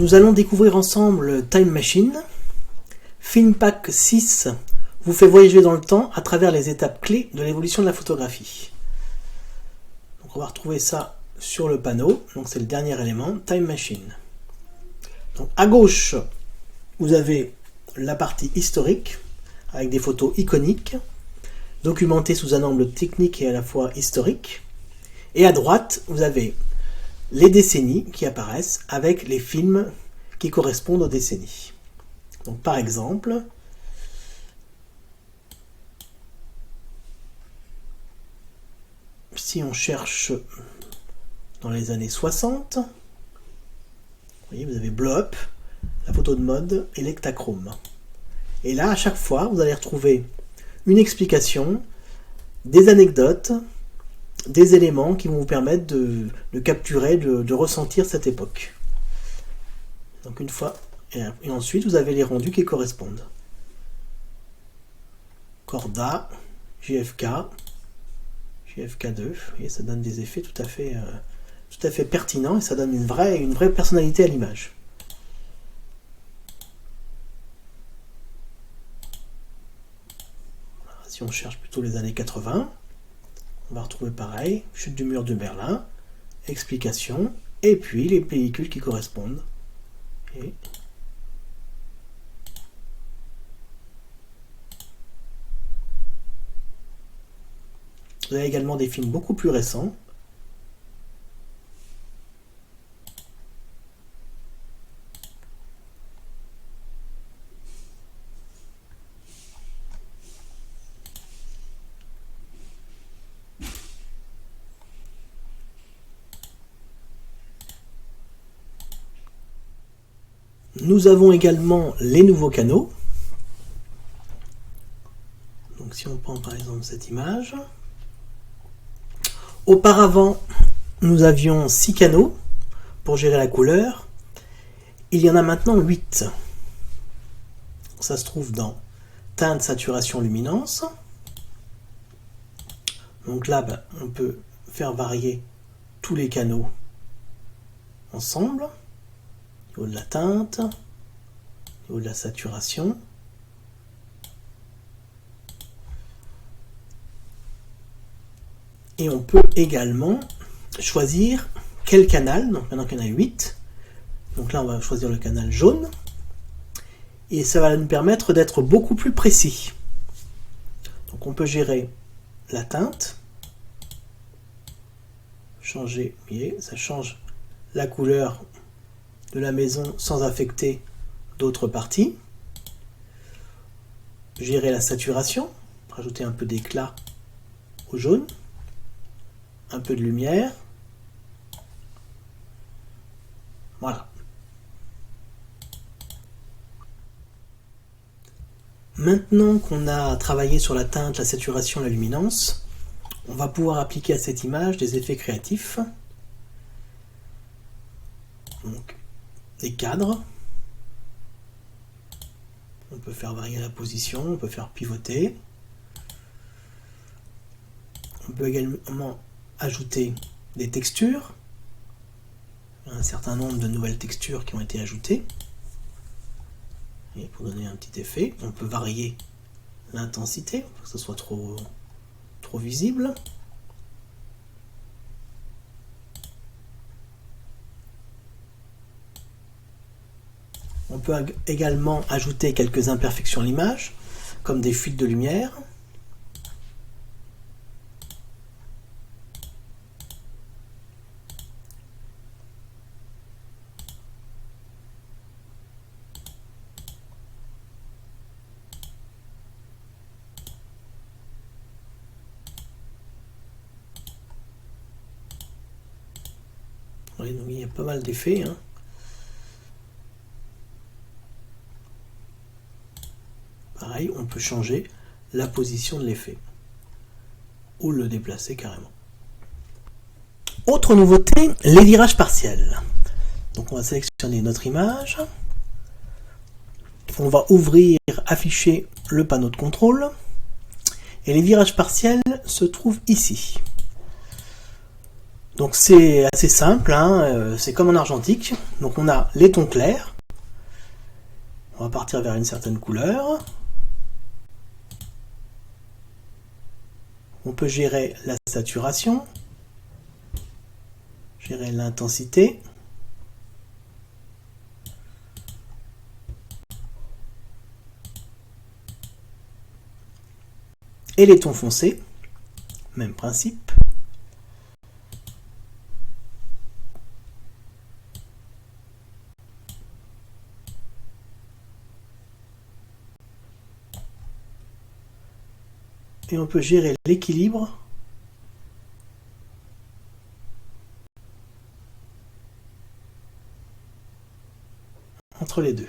Nous allons découvrir ensemble Time Machine. Filmpack 6 vous fait voyager dans le temps à travers les étapes clés de l'évolution de la photographie. Donc on va retrouver ça sur le panneau. Donc c'est le dernier élément, Time Machine. Donc à gauche, vous avez la partie historique avec des photos iconiques, documentées sous un angle technique et à la fois historique. Et à droite, vous avez les décennies qui apparaissent avec les films qui correspondent aux décennies. Donc par exemple, si on cherche dans les années 60, vous voyez, vous avez Blow Up, la photo de mode et l'Ektachrome. Et là, à chaque fois, vous allez retrouver une explication, des anecdotes, des éléments qui vont vous permettre de capturer, de ressentir cette époque. Donc une fois, et ensuite vous avez les rendus qui correspondent. Corda, JFK, JFK2, et ça donne des effets tout à fait pertinents et ça donne une vraie personnalité à l'image. Si on cherche plutôt les années 80, on va retrouver pareil, chute du mur de Berlin, explication, et puis les pellicules qui correspondent. Et vous avez également des films beaucoup plus récents. Nous avons également les nouveaux canaux. Donc si on prend par exemple cette image, auparavant nous avions 6 canaux pour gérer la couleur, il y en a maintenant 8. Ça se trouve dans teinte, saturation, luminance. Donc là on peut faire varier tous les canaux ensemble. Au niveau de la teinte, au niveau de la saturation. Et on peut également choisir quel canal, donc maintenant qu'il y en a 8, donc là on va choisir le canal jaune, et ça va nous permettre d'être beaucoup plus précis. Donc on peut gérer la teinte, changer, vous voyez, ça change la couleur de la maison sans affecter d'autres parties. Gérer la saturation, rajouter un peu d'éclat au jaune, un peu de lumière. Voilà. Maintenant qu'on a travaillé sur la teinte, la saturation, la luminance, on va pouvoir appliquer à cette image des effets créatifs. Donc, des cadres. On peut faire varier la position, on peut faire pivoter. On peut également ajouter des textures. Il y a un certain nombre de nouvelles textures qui ont été ajoutées. Et pour donner un petit effet, on peut varier l'intensité, pour que ce soit trop visible. On peut également ajouter quelques imperfections à l'image, comme des fuites de lumière. Oui, donc il y a pas mal d'effets, hein. Pareil, on peut changer la position de l'effet ou le déplacer carrément. Autre nouveauté, les virages partiels. Donc on va sélectionner notre image. On va ouvrir, afficher le panneau de contrôle. Et les virages partiels se trouvent ici. Donc c'est assez simple, hein, c'est comme en argentique. Donc on a les tons clairs. On va partir vers une certaine couleur. On peut gérer la saturation, gérer l'intensité. Et les tons foncés, même principe. Et on peut gérer l'équilibre entre les deux.